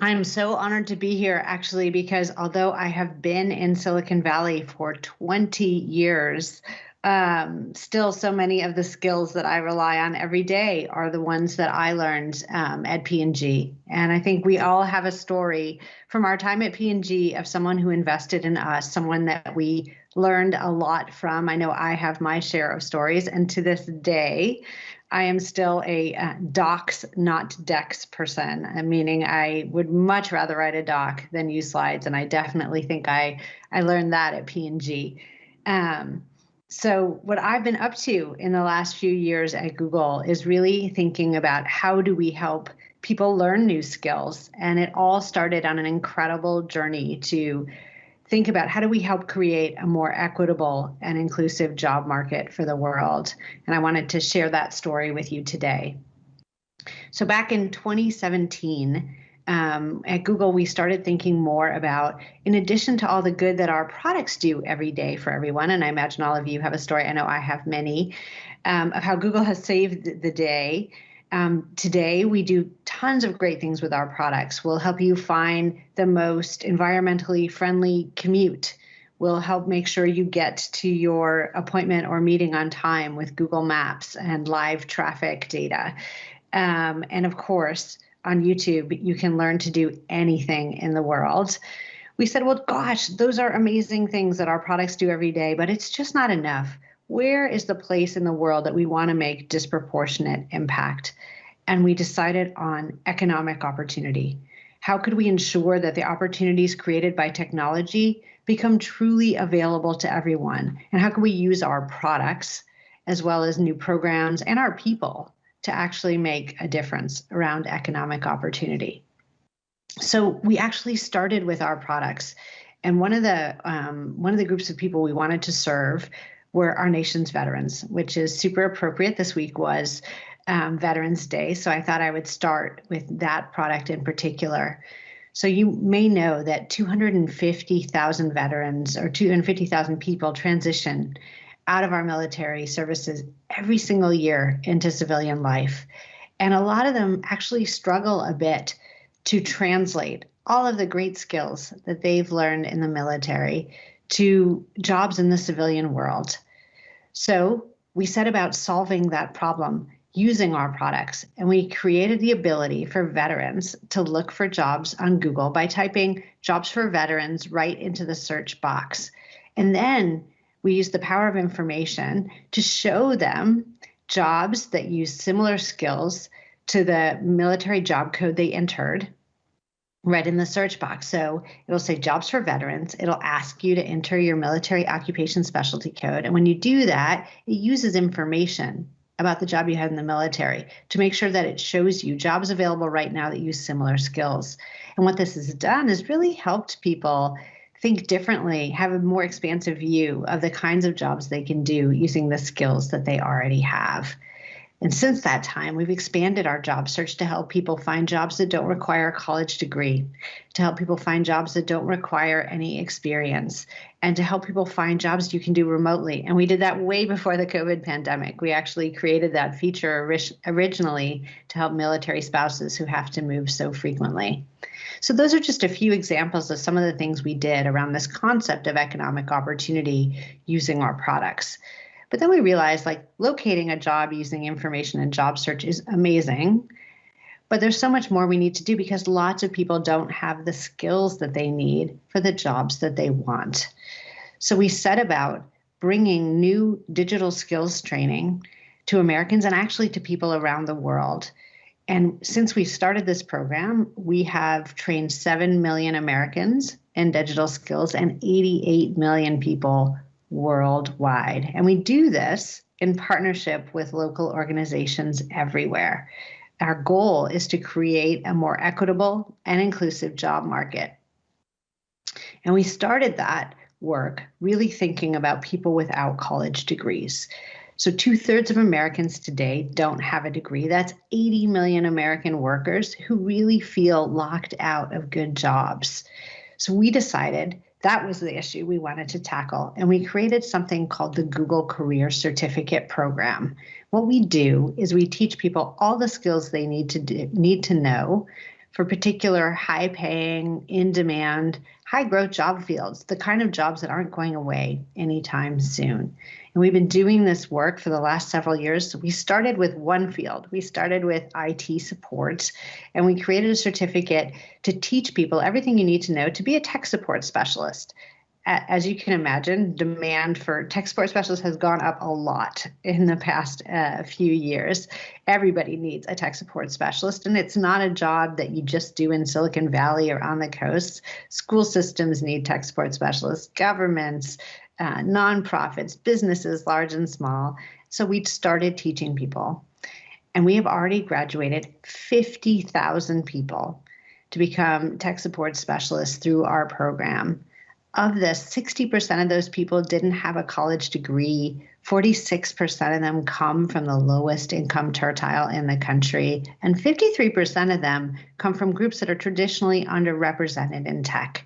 I'm so honored to be here, actually, because although I have been in Silicon Valley for 20 years, still so many of the skills that I rely on every day are the ones that I learned at P&G. And I think we all have a story from our time at P&G of someone who invested in us, someone that we learned a lot from. I know I have my share of stories, and to this day, I am still a docs, not decks person, meaning I would much rather write a doc than use slides. And I definitely think I learned that at P&G. So what I've been up to in the last few years at Google is really thinking about how do we help people learn new skills. And it all started on an incredible journey to think about how do we help create a more equitable and inclusive job market for the world. And I wanted to share that story with you today. So back in 2017, at Google, we started thinking more about, in addition to all the good that our products do every day for everyone, and I imagine all of you have a story, I know I have many, of how Google has saved the day. Today, we do tons of great things with our products. We'll help you find the most environmentally friendly commute. We'll help make sure you get to your appointment or meeting on time with Google Maps and live traffic data. And of course, on YouTube, you can learn to do anything in the world. We said, well, gosh, those are amazing things that our products do every day, but it's just not enough. Where is the place in the world that we want to make disproportionate impact? And we decided on economic opportunity. How could we ensure that the opportunities created by technology become truly available to everyone? And how can we use our products as well as new programs and our people to actually make a difference around economic opportunity? So we actually started with our products. And one of the groups of people we wanted to serve were our nation's veterans, which is super appropriate. This week was Veterans Day, so I thought I would start with that product in particular. So you may know that 250,000 veterans or 250,000 people transition out of our military services every single year into civilian life. And a lot of them actually struggle a bit to translate all of the great skills that they've learned in the military to jobs in the civilian world. So we set about solving that problem using our products, and we created the ability for veterans to look for jobs on Google by typing jobs for veterans right into the search box. And then we used the power of information to show them jobs that use similar skills to the military job code they entered right in the search box. So it'll say jobs for veterans. It'll ask you to enter your military occupation specialty code. And when you do that, it uses information about the job you had in the military to make sure that it shows you jobs available right now that use similar skills. And what this has done is really helped people think differently, have a more expansive view of the kinds of jobs they can do using the skills that they already have. And since that time, we've expanded our job search to help people find jobs that don't require a college degree, to help people find jobs that don't require any experience, and to help people find jobs you can do remotely. And we did that way before the COVID pandemic. We actually created that feature originally to help military spouses who have to move so frequently. So those are just a few examples of some of the things we did around this concept of economic opportunity using our products. But then we realized, like, locating a job using information in job search is amazing, but there's so much more we need to do because lots of people don't have the skills that they need for the jobs that they want. So we set about bringing new digital skills training to Americans and actually to people around the world. And since we started this program, we have trained 7 million Americans in digital skills and 88 million people worldwide. And we do this in partnership with local organizations everywhere. Our goal is to create a more equitable and inclusive job market. And we started that work really thinking about people without college degrees. So 2/3 of Americans today don't have a degree. That's 80 million American workers who really feel locked out of good jobs. So we decided that was the issue we wanted to tackle. And we created something called the Google Career Certificate Program. What we do is we teach people all the skills they need to know for particular high-paying, in-demand, high-growth job fields, the kind of jobs that aren't going away anytime soon. And we've been doing this work for the last several years. So we started with one field. We started with IT support, and we created a certificate to teach people everything you need to know to be a tech support specialist. As you can imagine, demand for tech support specialists has gone up a lot in the past few years. Everybody needs a tech support specialist, and it's not a job that you just do in Silicon Valley or on the coast. School systems need tech support specialists, governments, nonprofits, businesses, large and small. So we started teaching people, and we have already graduated 50,000 people to become tech support specialists through our program. Of this, 60% of those people didn't have a college degree. 46% of them come from the lowest income tertile in the country, and 53% of them come from groups that are traditionally underrepresented in tech.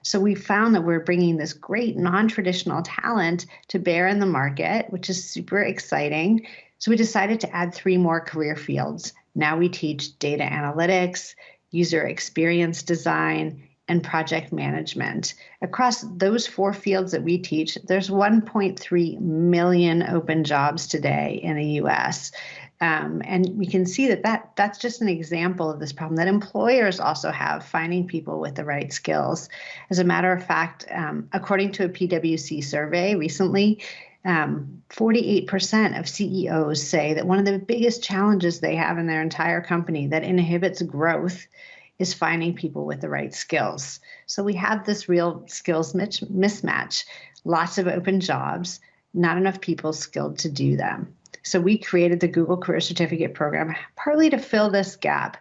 So we found that we're bringing this great non-traditional talent to bear in the market, which is super exciting. So we decided to add 3 more career fields. Now we teach data analytics, user experience design, and project management. Across those 4 fields that we teach, there's 1.3 million open jobs today in the US. And we can see that's just an example of this problem that employers also have, finding people with the right skills. As a matter of fact, according to a PwC survey recently, 48% of CEOs say that one of the biggest challenges they have in their entire company that inhibits growth is finding people with the right skills. So we have this real skills mismatch, lots of open jobs, not enough people skilled to do them. So we created the Google Career Certificate Program partly to fill this gap.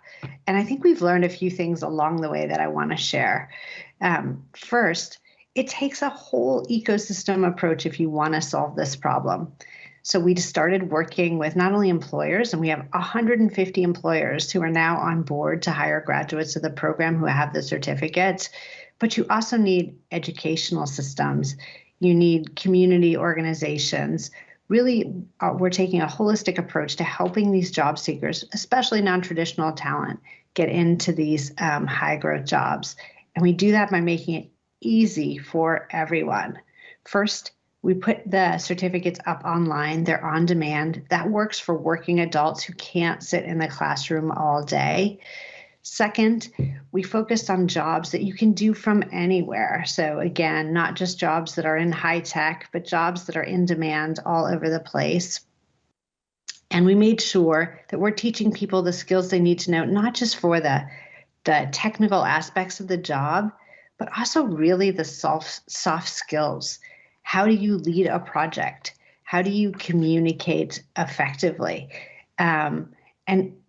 And I think we've learned a few things along the way that I want to share. First, it takes a whole ecosystem approach if you want to solve this problem. So we started working with not only employers, and we have 150 employers who are now on board to hire graduates of the program who have the certificates, but you also need educational systems. You need community organizations. Really, we're taking a holistic approach to helping these job seekers, especially non-traditional talent, get into these high growth jobs. And we do that by making it easy for everyone. First, we put the certificates up online. They're on demand. That works for working adults who can't sit in the classroom all day. Second, we focused on jobs that you can do from anywhere. So again, not just jobs that are in high tech, but jobs that are in demand all over the place. And we made sure that we're teaching people the skills they need to know, not just for the technical aspects of the job, but also really the soft skills. How do you lead a project? How do you communicate effectively? And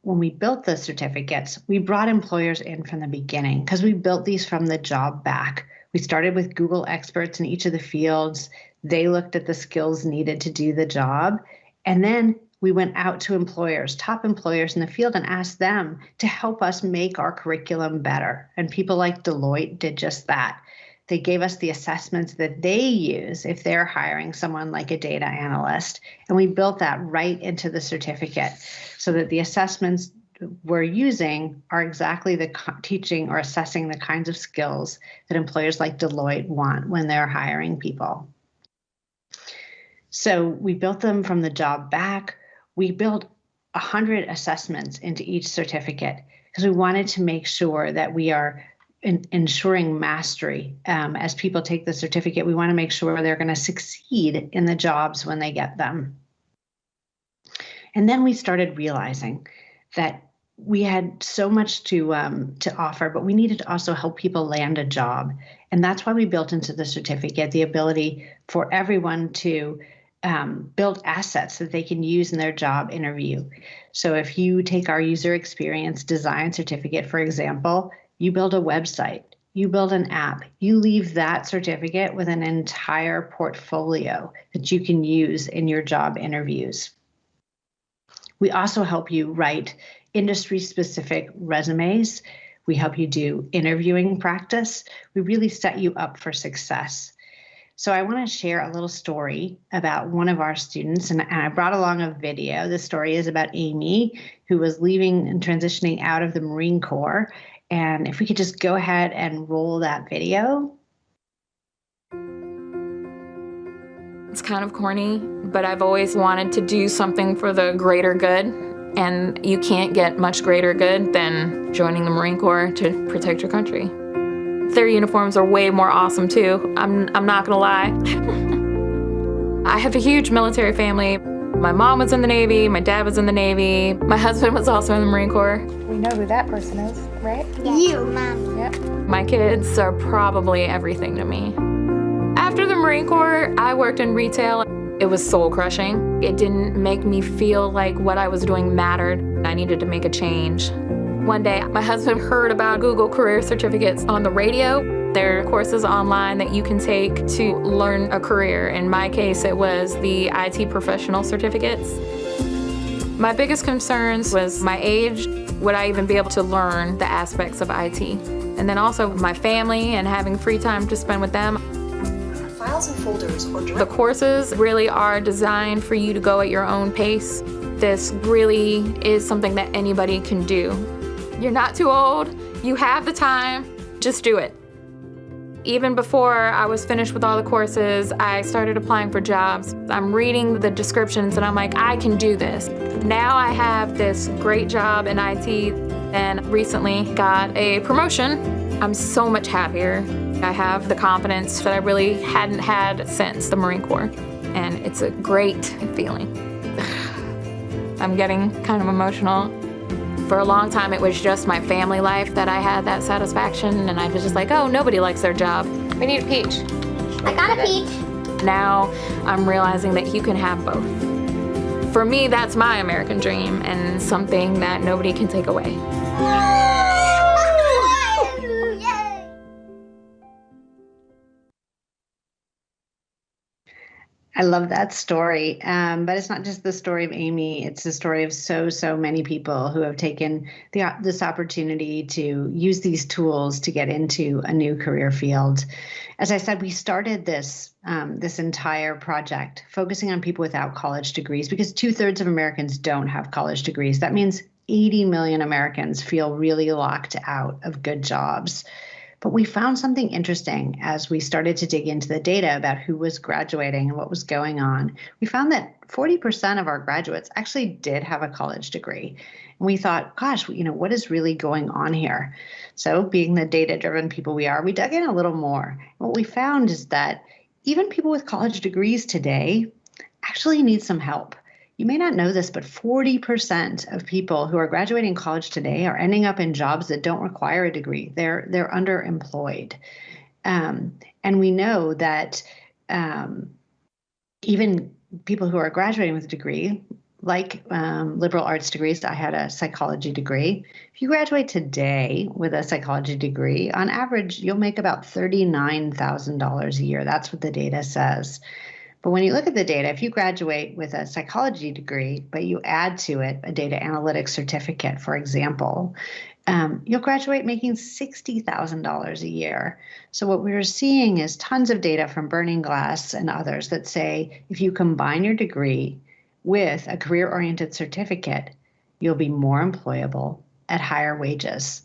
when we built the certificates, we brought employers in from the beginning because we built these from the job back. We started with Google experts in each of the fields. They looked at the skills needed to do the job. And then we went out to employers, top employers in the field, and asked them to help us make our curriculum better. And people like Deloitte did just that. They gave us the assessments that they use if they're hiring someone like a data analyst. And we built that right into the certificate so that the assessments we're using are exactly the teaching or assessing the kinds of skills that employers like Deloitte want when they're hiring people. So we built them from the job back. We built 100 assessments into each certificate because we wanted to make sure that we are ensuring mastery. As people take the certificate, we want to make sure they're going to succeed in the jobs when they get them. And then we started realizing that we had so much to offer, but we needed to also help people land a job. And that's why we built into the certificate the ability for everyone to build assets that they can use in their job interview. So if you take our user experience design certificate, for example, you build a website, you build an app, you leave that certificate with an entire portfolio that you can use in your job interviews. We also help you write industry-specific resumes. We help you do interviewing practice. We really set you up for success. So I want to share a little story about one of our students, and I brought along a video. The story is about Amy, who was leaving and transitioning out of the Marine Corps. And if we could just go ahead and roll that video. It's kind of corny, but I've always wanted to do something for the greater good, and you can't get much greater good than joining the Marine Corps to protect your country. Their uniforms are way more awesome too, I'm not gonna lie. I have a huge military family. My mom was in the Navy, my dad was in the Navy, my husband was also in the Marine Corps. We know who that person is, right? Yes. You, Mom. Yep. My kids are probably everything to me. After the Marine Corps, I worked in retail. It was soul-crushing. It didn't make me feel like what I was doing mattered. I needed to make a change. One day, my husband heard about Google Career Certificates on the radio. There are courses online that you can take to learn a career. In my case, it was the IT professional certificates. My biggest concerns was my age. Would I even be able to learn the aspects of IT? And then also my family and having free time to spend with them. Files and folders or The courses really are designed for you to go at your own pace. This really is something that anybody can do. You're not too old, you have the time, just do it. Even before I was finished with all the courses, I started applying for jobs. I'm reading the descriptions and I'm like, I can do this. Now I have this great job in IT and recently got a promotion. I'm so much happier. I have the confidence that I really hadn't had since the Marine Corps, and it's a great feeling. I'm getting kind of emotional. For a long time, it was just my family life that I had that satisfaction, and I was just like, oh, nobody likes their job. We need a peach. I got a peach. Now I'm realizing that you can have both. For me, that's my American dream and something that nobody can take away. I love that story, but it's not just the story of Amy. It's the story of so many people who have taken this opportunity to use these tools to get into a new career field. As I said, we started this entire project focusing on people without college degrees because 2/3 of Americans don't have college degrees. That means 80 million Americans feel really locked out of good jobs. But we found something interesting as we started to dig into the data about who was graduating and what was going on. We found that 40% of our graduates actually did have a college degree. And we thought, gosh, what is really going on here? So being the data-driven people we are, we dug in a little more. And what we found is that even people with college degrees today actually need some help. You may not know this, but 40% of people who are graduating college today are ending up in jobs that don't require a degree. They're underemployed. And we know that even people who are graduating with a degree, like liberal arts degrees, I had a psychology degree. If you graduate today with a psychology degree, on average, you'll make about $39,000 a year. That's what the data says. But when you look at the data, if you graduate with a psychology degree, but you add to it a data analytics certificate, for example, you'll graduate making $60,000 a year. So what we're seeing is tons of data from Burning Glass and others that say if you combine your degree with a career-oriented certificate, you'll be more employable at higher wages,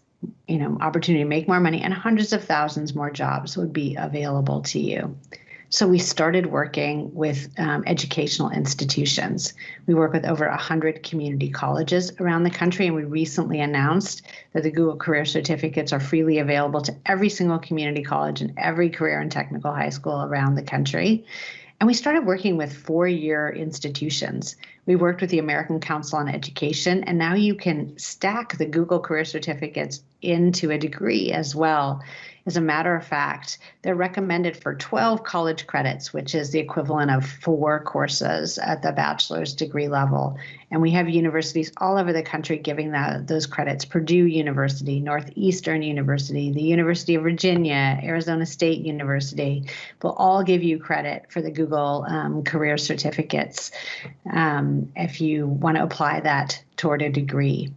opportunity to make more money, and hundreds of thousands more jobs would be available to you. So we started working with educational institutions. We work with over 100 community colleges around the country, and we recently announced that the Google Career Certificates are freely available to every single community college and every career and technical high school around the country. And we started working with 4-year institutions. We worked with the American Council on Education, and now you can stack the Google Career Certificates into a degree as well. As a matter of fact, they're recommended for 12 college credits, which is the equivalent of 4 courses at the bachelor's degree level. And we have universities all over the country giving those credits. Purdue University, Northeastern University, the University of Virginia, Arizona State University will all give you credit for the Google Career Certificates if you want to apply that toward a degree.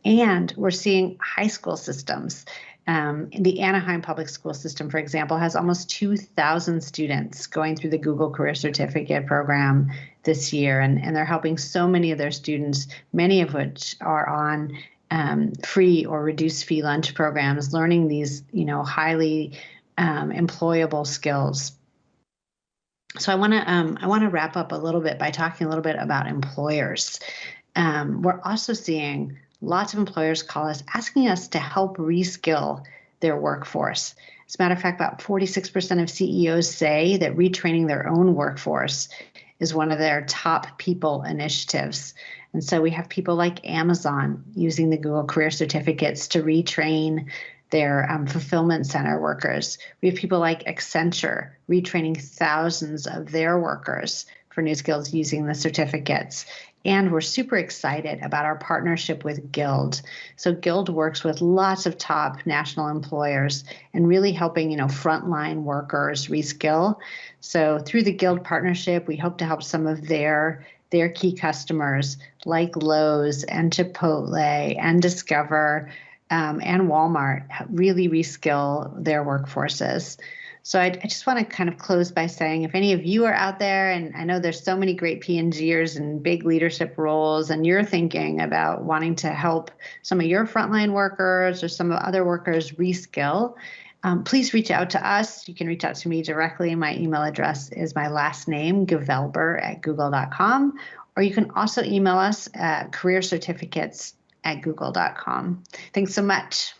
And we're seeing high school systems The Anaheim public school system, for example, has almost 2,000 students going through the Google Career Certificate program this year, and they're helping so many of their students, many of which are on free or reduced fee lunch programs, learning these, highly employable skills. So I want to wrap up a little bit by talking a little bit about employers. We're also seeing lots of employers call us, asking us to help reskill their workforce. As a matter of fact, about 46% of CEOs say that retraining their own workforce is one of their top people initiatives. And so we have people like Amazon using the Google Career Certificates to retrain their fulfillment center workers. We have people like Accenture retraining thousands of their workers for new skills using the certificates. And we're super excited about our partnership with Guild. So Guild works with lots of top national employers and really helping, frontline workers reskill. So through the Guild partnership, we hope to help some of their key customers like Lowe's and Chipotle and Discover and Walmart really reskill their workforces. So I just want to kind of close by saying, if any of you are out there, and I know there's so many great P&Gers and big leadership roles, and you're thinking about wanting to help some of your frontline workers or some of other workers reskill, please reach out to us. You can reach out to me directly. My email address is my last name, Gevelber@google.com, or you can also email us at careercertificates@google.com. Thanks so much.